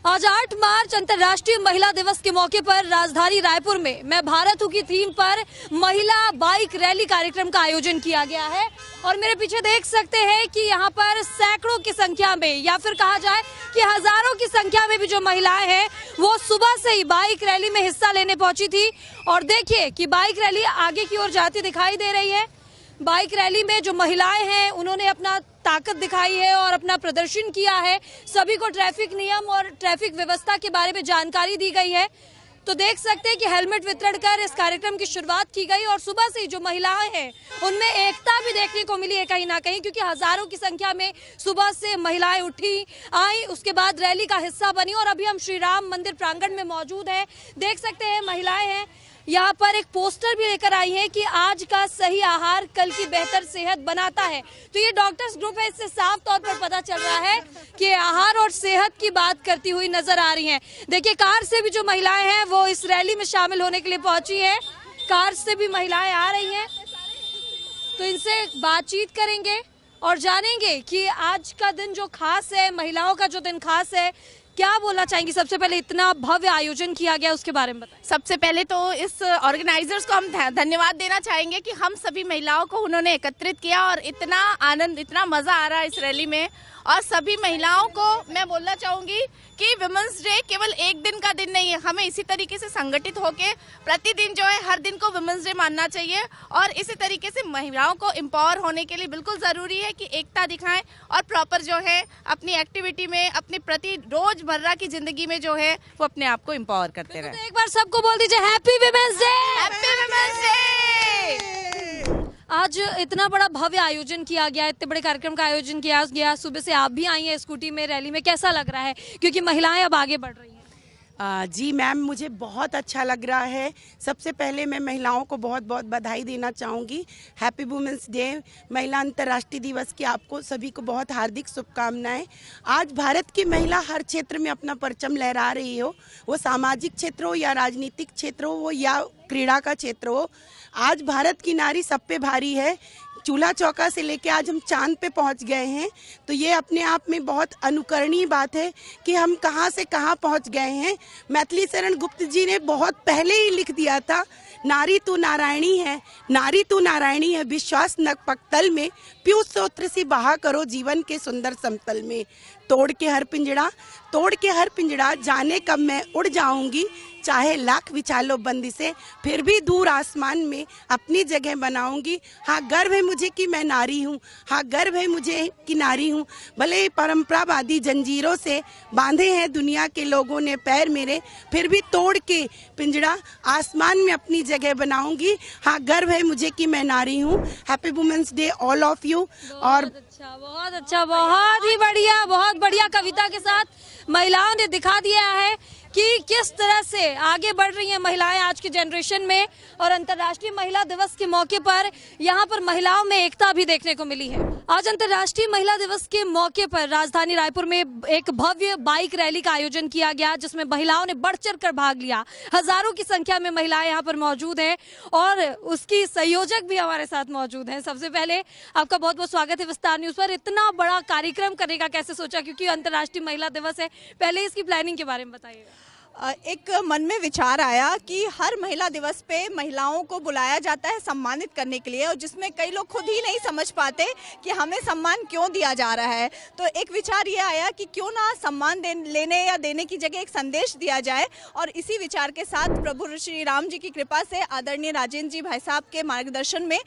आज 8 मार्च अंतर्राष्ट्रीय महिला दिवस के मौके पर राजधानी रायपुर में मैं भारत हूँ की थीम पर महिला बाइक रैली कार्यक्रम का आयोजन किया गया है और मेरे पीछे देख सकते हैं कि यहाँ पर सैकड़ों की संख्या में या फिर कहा जाए कि हजारों की संख्या में भी जो महिलाएं हैं वो सुबह से ही बाइक रैली में हिस्सा लेने पहुंची थी। और देखिए कि बाइक रैली आगे की ओर जाती दिखाई दे रही है। बाइक रैली में जो महिलाएं हैं उन्होंने अपना ताकत दिखाई है और अपना प्रदर्शन किया है। सभी को ट्रैफिक नियम और ट्रैफिक व्यवस्था के बारे में जानकारी दी गई है। तो देख सकते हैं कि हेलमेट वितरण कर इस कार्यक्रम की शुरुआत की गई और सुबह से जो महिलाएं हैं उनमें एकता भी देखने को मिली है कहीं ना कहीं, क्योंकि हजारों की संख्या में सुबह से महिलाएं उठी आई, उसके बाद रैली का हिस्सा बनी। और अभी हम श्री राम मंदिर प्रांगण में मौजूद हैं। देख सकते हैं महिलाएं हैं, यहाँ पर एक पोस्टर भी लेकर आई है कि आज का सही आहार कल की बेहतर सेहत बनाता है। तो ये डॉक्टर्स ग्रुप है, इससे साफ तौर पर पता चल रहा है कि आहार और सेहत की बात करती हुई नजर आ रही हैं। देखिए कार से भी जो महिलाएं हैं वो इस रैली में शामिल होने के लिए पहुंची हैं। कार से भी महिलाएं आ रही हैं, तो इनसे बातचीत करेंगे और जानेंगे कि आज का दिन जो खास है, महिलाओं का जो दिन खास है, क्या बोलना चाहेंगी। सबसे पहले इतना भव्य आयोजन किया गया उसके बारे में बताएं। सबसे पहले तो इस ऑर्गेनाइजर्स को हम धन्यवाद देना चाहेंगे कि हम सभी महिलाओं को उन्होंने एकत्रित किया और इतना आनंद, इतना मजा आ रहा है इस रैली में। और सभी महिलाओं को मैं बोलना चाहूंगी कि विमेंस डे केवल एक दिन का दिन नहीं है, हमें इसी तरीके से संगठित होकर प्रतिदिन जो है हर दिन को विमेंस डे मानना चाहिए। और इसी तरीके से महिलाओं को एम्पावर होने के लिए बिल्कुल जरूरी है कि एकता दिखाएं और प्रॉपर जो है अपनी एक्टिविटी में, अपनी प्रति रोजमर्रा की जिंदगी में जो है वो अपने आप को एम्पावर करते रहे। तो एक बार सबको बोल दीजिए happy women's day. Happy women's day. आज इतना बड़ा भव्य आयोजन किया गया, इतने बड़े कार्यक्रम का आयोजन किया गया। सुबह से आप भी आई हैं स्कूटी में रैली में, कैसा लग रहा है क्योंकि महिलाएं अब आगे बढ़ रही हैं? जी मैम, मुझे बहुत अच्छा लग रहा है। सबसे पहले मैं महिलाओं को बहुत बहुत बधाई देना चाहूँगी। हैप्पी वुमेंस डे, महिला अंतर्राष्ट्रीय दिवस की आपको सभी को बहुत हार्दिक शुभकामनाएं। आज भारत की महिला हर क्षेत्र में अपना परचम लहरा रही हो, वो सामाजिक क्षेत्र हो या राजनीतिक क्षेत्र हो या क्रीड़ा का क्षेत्र हो। आज भारत की नारी सब पे भारी है। चूल्हा चौका से लेके आज हम चांद पे पहुंच गए हैं, तो ये अपने आप में बहुत अनुकरणीय बात है कि हम कहां से कहां पहुंच गए हैं। मैथिली शरण गुप्त जी ने बहुत पहले ही लिख दिया था, नारी तू नारायणी है, नारी तू नारायणी है, विश्वास नक पक्तल में, पीयूष स्रोत्र से बहा करो जीवन के सुंदर समतल में। तोड़ के हर पिंजड़ा, जाने कब मैं उड़ जाऊंगी, चाहे लाख विचालो बंदिशें, फिर भी दूर आसमान में अपनी जगह बनाऊंगी। हाँ गर्व है मुझे कि मैं नारी हूँ, हाँ गर्व है मुझे कि नारी हूँ। भले परंपरावादी जंजीरों से बांधे हैं दुनिया के लोगों ने पैर मेरे, फिर भी तोड़ के पिंजड़ा आसमान में अपनी जगह बनाऊंगी। हाँ गर्व है मुझे कि मैं नारी हूँ। Happy women's day all of you. और बहुत अच्छा, बहुत ही बढ़िया, बहुत बढ़िया कविता के साथ महिलाओं ने दिखा दिया है कि किस तरह से आगे बढ़ रही हैं महिलाएं आज की जनरेशन में। और अंतर्राष्ट्रीय महिला दिवस के मौके पर यहाँ पर महिलाओं में एकता भी देखने को मिली है। आज अंतर्राष्ट्रीय महिला दिवस के मौके पर राजधानी रायपुर में एक भव्य बाइक रैली का आयोजन किया गया, जिसमें महिलाओं ने बढ़ चढ़ कर भाग लिया। हजारों की संख्या में महिलाएं यहाँ पर मौजूद हैं और उसकी संयोजक भी हमारे साथ मौजूद हैं। सबसे पहले आपका बहुत बहुत स्वागत है विस्तार न्यूज पर। इतना बड़ा कार्यक्रम करने का कैसे सोचा, क्योंकि अंतर्राष्ट्रीय महिला दिवस है, पहले इसकी प्लानिंग के बारे में बताइएगा। एक मन में विचार आया कि हर महिला दिवस पे महिलाओं को बुलाया जाता है सम्मानित करने के लिए, और जिसमें कई लोग खुद ही नहीं समझ पाते कि हमें सम्मान क्यों दिया जा रहा है। तो एक विचार ये आया कि क्यों ना सम्मान लेने या देने की जगह एक संदेश दिया जाए। और इसी विचार के साथ प्रभु श्री राम जी की कृपा से आदरणीय राजेंद्र जी भाई साहब के मार्गदर्शन में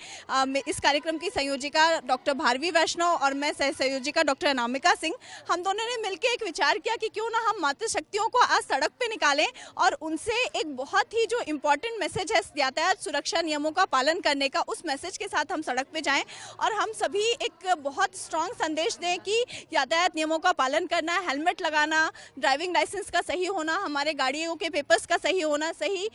इस कार्यक्रम की संयोजिका डॉक्टर भारवी वैष्णव और मैं सह संयोजिका डॉक्टर अनामिका सिंह, हम दोनों ने मिलकर एक विचार किया कि क्यों ना हम मातृशक्तियों को आज सड़क पे निकालें और उनसे एक बहुत ही जो इम्पोर्टेंट मैसेज है यातायात सुरक्षा नियमों का पालन करने का, उस मैसेज के साथ हम सड़क पे जाएं और हम सभी एक बहुत स्ट्रांग संदेश दें कि यातायात नियमों का पालन करना, हेलमेट लगाना, ड्राइविंग लाइसेंस का सही होना, हमारे गाड़ियों के पेपर्स का सही होना, सही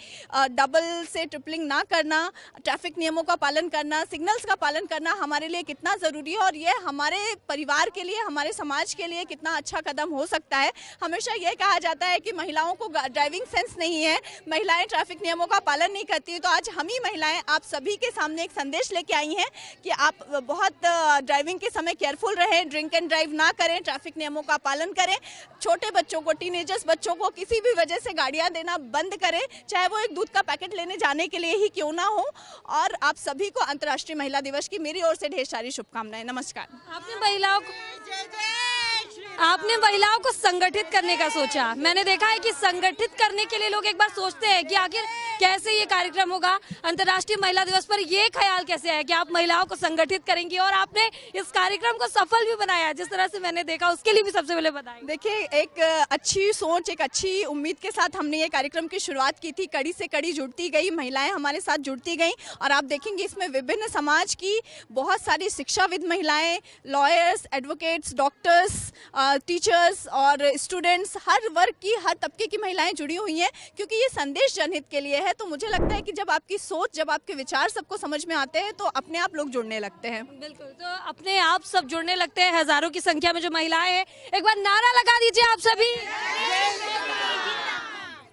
डबल से ट्रिपलिंग ना करना, ट्रैफिक नियमों का पालन करना, सिग्नल्स का पालन करना हमारे लिए कितना ज़रूरी है और ये हमारे परिवार के लिए, हमारे समाज के लिए कितना अच्छा कदम हो सकता है। हमेशा ये कहा जाता है कि महिलाओं को ड्राइविंग सेंस नहीं है, महिलाएं ट्रैफिक नियमों का पालन नहीं करती, तो आज हम ही महिलाएं आप सभी के सामने एक संदेश लेके आई हैं कि आप बहुत ड्राइविंग के समय केयरफुल रहें, ड्रिंक एंड ड्राइव ना करें, ट्रैफिक नियमों का पालन करें, छोटे बच्चों को, टीनेजर्स बच्चों को किसी भी वजह से गाड़ियां देना बंद करें, चाहे वो एक दूध का पैकेट लेने जाने के लिए ही क्यों ना हो। और आप सभी को अंतर्राष्ट्रीय महिला दिवस की मेरी ओर से ढेर सारी शुभकामनाएं। नमस्कार। आपने महिलाओं को संगठित करने का सोचा। मैंने देखा है कि संगठित करने के लिए लोग एक बार सोचते हैं कि आखिर कैसे ये कार्यक्रम होगा। अंतर्राष्ट्रीय महिला दिवस पर ये ख्याल कैसे आया कि आप महिलाओं को संगठित करेंगी, और आपने इस कार्यक्रम को सफल भी बनाया जिस तरह से मैंने देखा, उसके लिए भी सबसे पहले बताएं। देखिए, एक अच्छी सोच, एक अच्छी उम्मीद के साथ हमने ये कार्यक्रम की शुरुआत की थी। कड़ी से कड़ी जुड़ती गई, महिलाएं हमारे साथ जुड़ती गई, और आप देखेंगे इसमें विभिन्न समाज की बहुत सारी शिक्षाविद महिलाएं, लॉयर्स, एडवोकेट्स, डॉक्टर्स, टीचर्स और स्टूडेंट्स, हर वर्ग की, हर तबके की महिलाएं जुड़ी हुई हैं, क्योंकि ये संदेश जनहित के लिए है। तो मुझे लगता है कि जब आपकी सोच, जब आपके विचार सबको समझ में आते हैं तो अपने आप लोग जुड़ने लगते हैं। बिल्कुल, तो अपने आप सब जुड़ने लगते हैं। हजारों की संख्या में जो महिलाएं हैं, एक बार नारा लगा दीजिए आप सभी।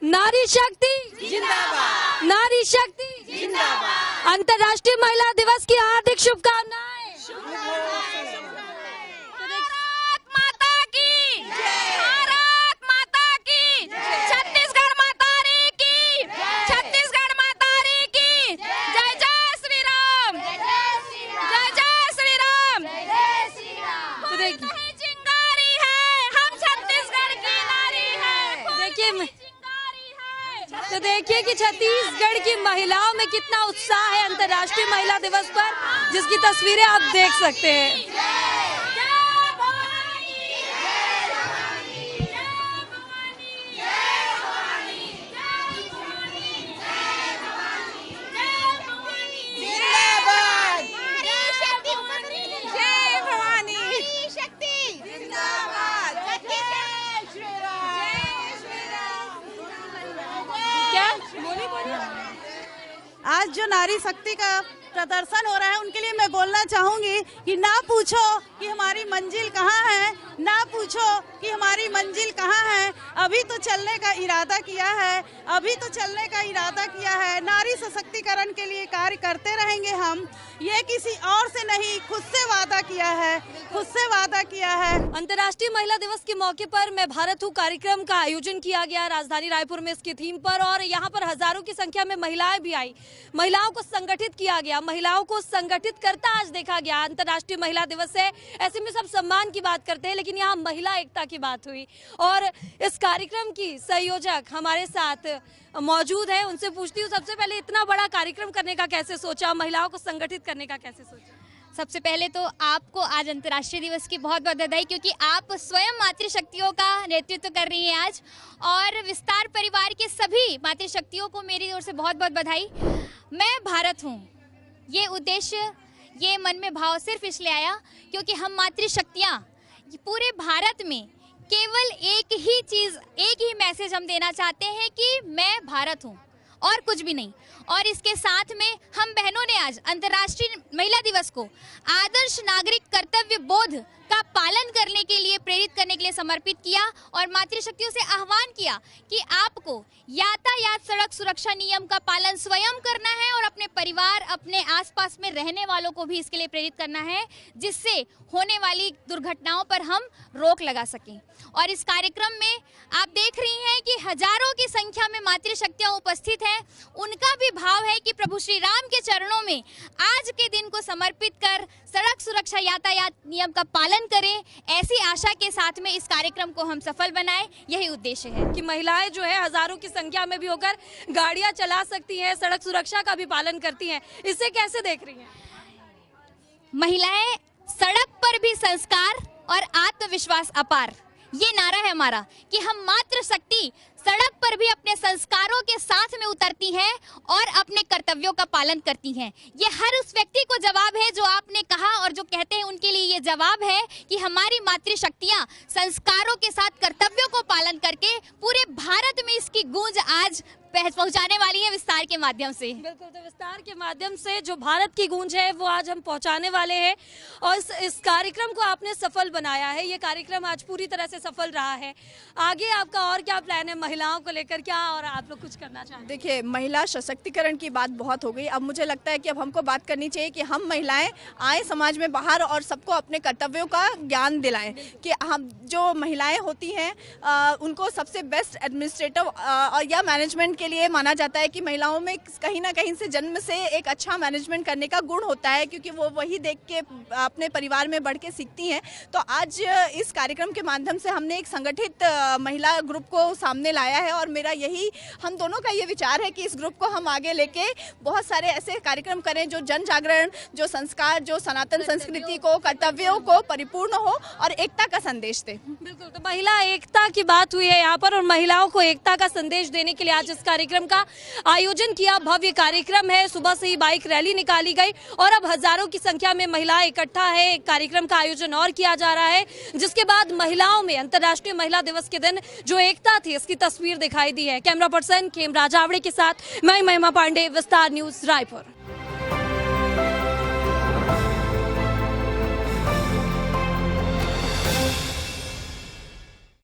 नारी शक्ति जिंदाबाद, नारी शक्ति जिंदाबाद। अंतर्राष्ट्रीय महिला दिवस की हार्दिक शुभकामनाएं। तो देखिए कि छत्तीसगढ़ की महिलाओं में कितना उत्साह है अंतर्राष्ट्रीय महिला दिवस पर, जिसकी तस्वीरें आप देख सकते हैं। आज जो नारी शक्ति का प्रदर्शन हो रहा है, उनके लिए मैं बोलना चाहूंगी कि ना पूछो कि हमारी मंजिल कहाँ है, ना पूछो कि हमारी मंजिल कहाँ है, अभी तो चलने का इरादा किया है, अभी तो चलने का इरादा किया है। नारी सशक्तिकरण के लिए कार्य करते रहेंगे हम, ये किसी और से नहीं, खुद से वादा किया है, खुद से वादा किया है। अंतर्राष्ट्रीय महिला दिवस के मौके पर मैं भारत हूँ कार्यक्रम का आयोजन किया गया राजधानी रायपुर में इसकी थीम पर, और यहाँ पर हजारों की संख्या में महिलाएं भी आई। महिलाओं को संगठित किया गया, महिलाओं को संगठित करता आज देखा गया। अंतर्राष्ट्रीय महिला दिवस है, ऐसे में सब सम्मान की बात करते हैं, लेकिन यहाँ महिला एकता की बात हुई। और इस कार्यक्रम की संयोजक हमारे साथ मौजूद है, उनसे पूछती हूँ सबसे पहले इतना बड़ा कार्यक्रम करने का कैसे सोचा, महिलाओं को संगठित करने का कैसे सोचा? सबसे पहले तो आपको आज अंतर्राष्ट्रीय दिवस की बहुत बहुत बधाई, क्योंकि आप स्वयं मातृशक्तियों का नेतृत्व कर रही हैं आज, और विस्तार परिवार के सभी मातृशक्तियों को मेरी ओर से बहुत बहुत बधाई। मैं भारत हूँ, ये उद्देश्य, ये मन में भाव सिर्फ इसलिए आया क्योंकि हम मातृशक्तियाँ पूरे भारत में केवल एक ही चीज़, एक ही मैसेज हम देना चाहते हैं कि मैं भारत हूँ और कुछ भी नहीं। और इसके साथ में हम बहनों ने आज अंतर्राष्ट्रीय महिला दिवस को आदर्श नागरिक कर्तव्य बोध का पालन करने के लिए, प्रेरित करने के लिए समर्पित किया, और मातृशक्तियों से आह्वान किया कि आपको यातायात सड़क सुरक्षा नियम का पालन स्वयं करना है और अपने परिवार, अपने आसपास में रहने वालों को भी इसके लिए प्रेरित करना है, जिससे होने वाली दुर्घटनाओं पर हम रोक लगा सकें। और इस कार्यक्रम में आप देख रही हैं कि हजारों की संख्या में मातृशक्तियां उपस्थित हैं। उनका भी भाव है कि प्रभु श्री राम के चरणों में आज के दिन को समर्पित कर सड़क सुरक्षा यातायात नियम का पालन करें। ऐसी आशा के साथ में इस कार्यक्रम को हम सफल बनाएं, यही उद्देश्य है कि महिलाएं जो है हजारों की संख्या में भी होकर गाड़ियां चला सकती हैं, सड़क सुरक्षा का भी पालन करती हैं। इसे कैसे देख रही हैं? महिलाएं सड़क पर भी संस्कार और आत्मविश्वास अपार, ये नारा है हमारा कि हम मातृशक्ति सड़क पर भी अपने संस्कारों के साथ में उतरती हैं और अपने कर्तव्यों का पालन करती हैं। ये हर उस व्यक्ति को जवाब है जो आपने कहा और जो कहते हैं, उनके लिए ये जवाब है कि हमारी मातृशक्तियाँ संस्कारों के साथ कर्तव्यों को पालन करके पूरे भारत में इसकी गूंज आज पहुंचाने वाली हैं विस्तार के माध्यम से। बिल्कुल, तो विस्तार के माध्यम से जो भारत की गूंज है वो आज हम पहुंचाने वाले हैं और इस कार्यक्रम को आपने सफल बनाया है। ये कार्यक्रम आज पूरी तरह से सफल रहा है। आगे आपका और क्या प्लान है महिलाओं को लेकर, क्या और आप लोग कुछ करना चाहते हैं? देखिए, महिला सशक्तिकरण की बात बहुत हो गई। अब मुझे लगता है कि अब हमको बात करनी चाहिए कि हम महिलाएं आए समाज में बाहर और सबको अपने कर्तव्यों का ज्ञान दिलाएं कि हम जो महिलाएं होती हैं उनको सबसे बेस्ट एडमिनिस्ट्रेटिव और या मैनेजमेंट के लिए माना जाता है कि महिलाओं में कहीं ना कहीं से जन्म से एक अच्छा मैनेजमेंट करने का गुण होता है, क्योंकि वो वही देख के अपने परिवार में बढ़ के सीखती हैं। तो आज इस कार्यक्रम के माध्यम से हमने एक संगठित महिला ग्रुप को सामने लाया है और मेरा यही हम दोनों का ये विचार है कि इस ग्रुप को हम आगे लेके बहुत सारे ऐसे कार्यक्रम करें जो जन जागरण, जो संस्कार, जो सनातन संस्कृति को, कर्तव्यों को परिपूर्ण हो और एकता का संदेश दे। बिल्कुल, तो महिला एकता की बात हुई है यहाँ पर और महिलाओं को एकता का संदेश देने के लिए आज इस कार्यक्रम का आयोजन किया। भव्य कार्यक्रम है, सुबह से ही बाइक रैली निकाली गई और अब हजारों की संख्या में महिलाएं इकट्ठा है। एक कार्यक्रम का आयोजन और किया जा रहा है, जिसके बाद महिलाओं में अंतर्राष्ट्रीय महिला दिवस के दिन जो एकता थी इसकी तस्वीर दिखाई दी है। कैमरा पर्सन केम राजावड़े के साथ मैं महिमा पांडे, विस्तार न्यूज, रायपुर।